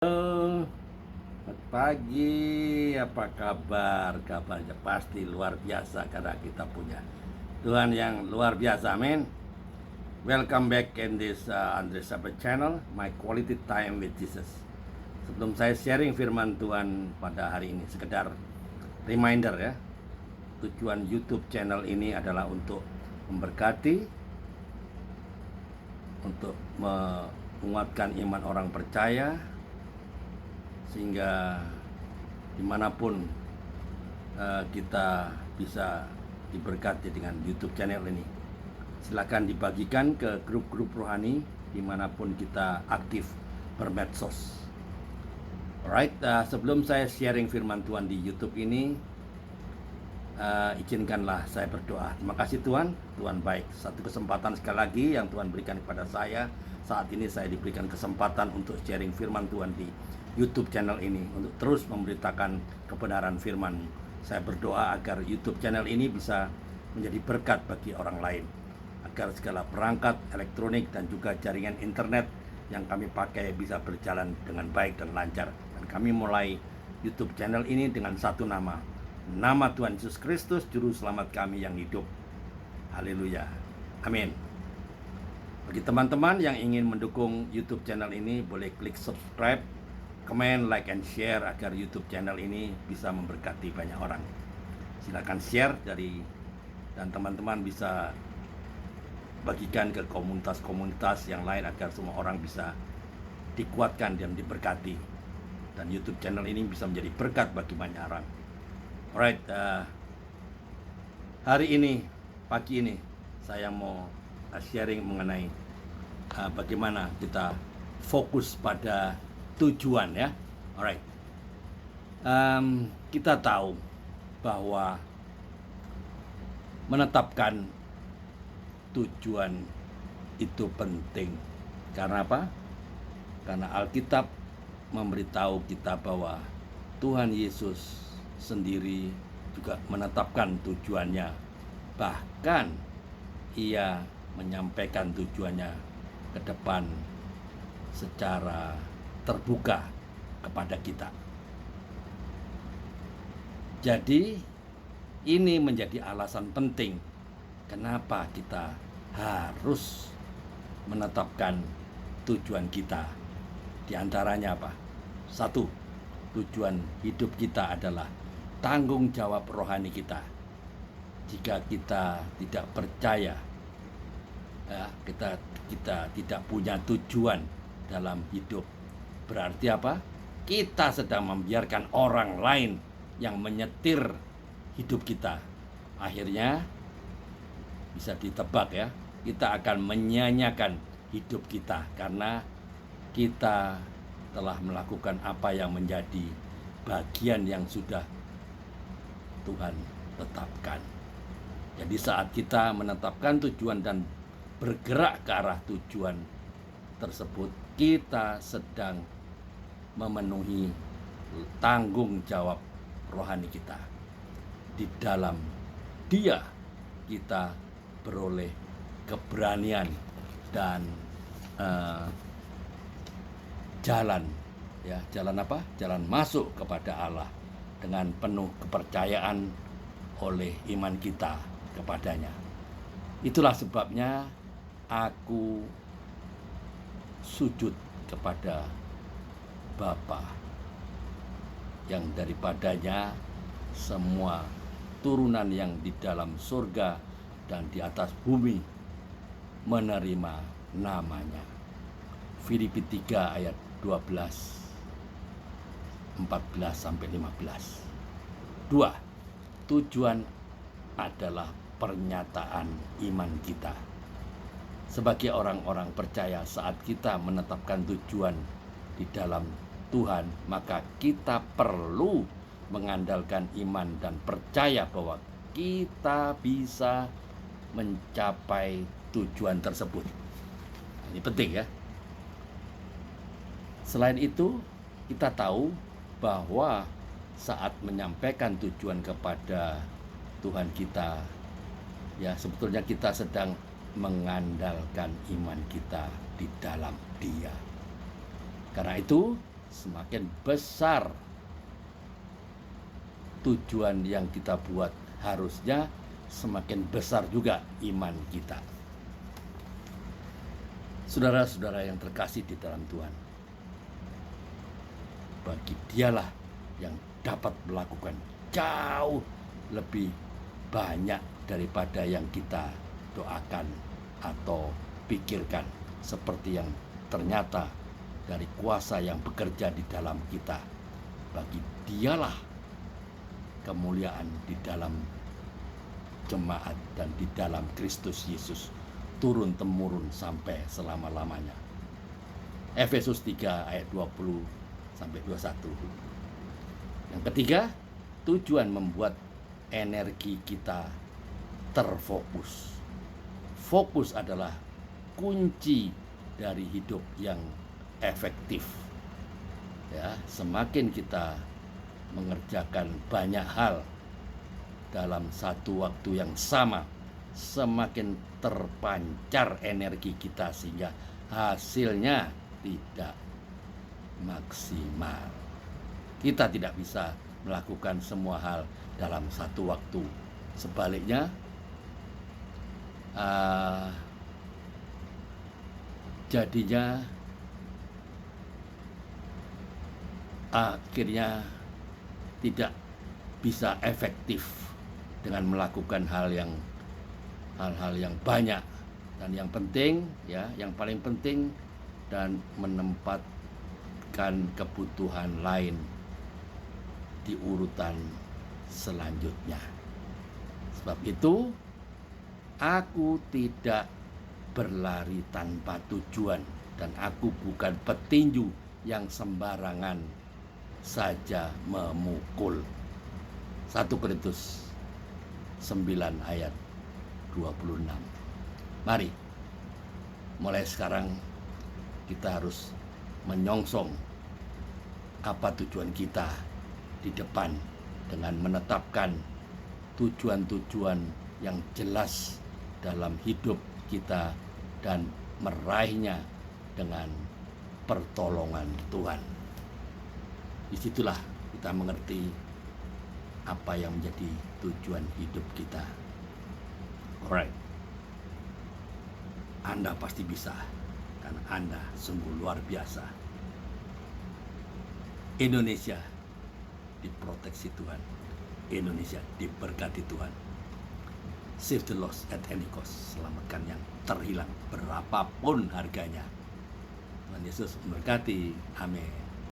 Halo, selamat pagi. Apa kabar? Kabarnya pasti luar biasa karena kita punya Tuhan yang luar biasa. Amin. Welcome back in this Andre Sabbath channel, my quality time with Jesus. Sebelum saya sharing firman Tuhan pada hari ini, sekedar reminder ya. Tujuan YouTube channel ini adalah untuk memberkati, untuk menguatkan iman orang percaya, sehingga dimanapun kita bisa diberkati dengan YouTube channel ini. Silakan dibagikan ke grup-grup rohani dimanapun kita aktif bermedsos. Alright, sebelum saya sharing firman Tuhan di YouTube ini, izinkanlah saya berdoa. Terima kasih Tuhan, Tuhan baik. Satu kesempatan sekali lagi yang Tuhan berikan kepada saya. Saat ini saya diberikan kesempatan untuk sharing firman Tuhan di YouTube channel ini, untuk terus memberitakan kebenaran firman. Saya berdoa agar YouTube channel ini bisa menjadi berkat bagi orang lain, agar segala perangkat elektronik dan juga jaringan internet yang kami pakai bisa berjalan dengan baik dan lancar. Dan kami mulai YouTube channel ini dengan satu nama Tuhan Yesus Kristus, Juru Selamat kami yang hidup. Haleluya, amin. Bagi teman-teman yang ingin mendukung YouTube channel ini, boleh klik subscribe, comment, like, and share agar YouTube channel ini bisa memberkati banyak orang. Silakan share dan teman-teman bisa bagikan ke komunitas-komunitas yang lain agar semua orang bisa dikuatkan dan diberkati. Dan YouTube channel ini bisa menjadi berkat bagi banyak orang. Alright, hari ini, pagi ini, saya mau sharing mengenai bagaimana kita fokus pada tujuan ya. Alright, kita tahu bahwa menetapkan tujuan itu penting. Karena apa? Karena Alkitab memberitahu kita bahwa Tuhan Yesus sendiri juga menetapkan tujuannya. Bahkan Ia menyampaikan tujuannya ke depan secara terbuka kepada kita. Jadi ini menjadi alasan penting kenapa kita harus menetapkan tujuan kita. Di antaranya apa? Satu, tujuan hidup kita adalah tanggung jawab rohani kita. Jika kita tidak percaya, ya, kita tidak punya tujuan dalam hidup, berarti apa? Kita sedang membiarkan orang lain yang menyetir hidup kita. Akhirnya bisa ditebak ya, kita akan menyanyiakan hidup kita karena kita telah melakukan apa yang menjadi bagian yang sudah Tuhan tetapkan. Jadi saat kita menetapkan tujuan dan bergerak ke arah tujuan tersebut, kita sedang memenuhi tanggung jawab rohani kita. Di dalam Dia kita beroleh keberanian dan jalan apa? Jalan masuk kepada Allah dengan penuh kepercayaan oleh iman kita kepadanya. Itulah sebabnya aku sujud kepada Bapa, yang daripadanya semua turunan yang di dalam surga dan di atas bumi menerima namanya. Filipi 3 ayat 12, 14-15. 2. Tujuan adalah pernyataan iman kita. Sebagai orang-orang percaya, saat kita menetapkan tujuan di dalam Tuhan, maka kita perlu mengandalkan iman dan percaya bahwa kita bisa mencapai tujuan tersebut. Ini penting ya. Selain itu, kita tahu bahwa saat menyampaikan tujuan kepada Tuhan kita, ya sebetulnya kita sedang mengandalkan iman kita di dalam Dia. Karena itu semakin besar tujuan yang kita buat, harusnya semakin besar juga iman kita. Saudara-saudara yang terkasih di dalam Tuhan, bagi Dialah yang dapat melakukan jauh lebih banyak daripada yang kita doakan atau pikirkan, seperti yang ternyata dari kuasa yang bekerja di dalam kita. Bagi Dialah kemuliaan di dalam jemaat dan di dalam Kristus Yesus, turun temurun sampai selama-lamanya. Efesus 3 ayat 20 sampai 21. Yang ketiga, tujuan membuat energi kita terfokus. Fokus adalah kunci dari hidup yang efektif. Ya, semakin kita mengerjakan banyak hal dalam satu waktu yang sama, semakin terpancar energi kita sehingga hasilnya tidak maksimal. Kita tidak bisa melakukan semua hal dalam satu waktu. Sebaliknya, jadinya akhirnya tidak bisa efektif dengan melakukan hal-hal yang banyak. Dan yang penting, ya, yang paling penting, dan menempatkan kebutuhan lain di urutan selanjutnya. Sebab itu, aku tidak berlari tanpa tujuan, dan aku bukan petinju yang sembarangan saja memukul. 1 Korintus 9 ayat 26. Mari, mulai sekarang kita harus menyongsong apa tujuan kita di depan dengan menetapkan tujuan-tujuan yang jelas dalam hidup kita dan meraihnya dengan pertolongan Tuhan. Disitulah kita mengerti apa yang menjadi tujuan hidup kita. Alright, Anda pasti bisa, karena Anda sungguh luar biasa. Indonesia diproteksi Tuhan, Indonesia diberkati Tuhan. Save the lost at any cost. Selamatkan yang terhilang berapapun harganya. Tuhan Yesus memberkati. Amin.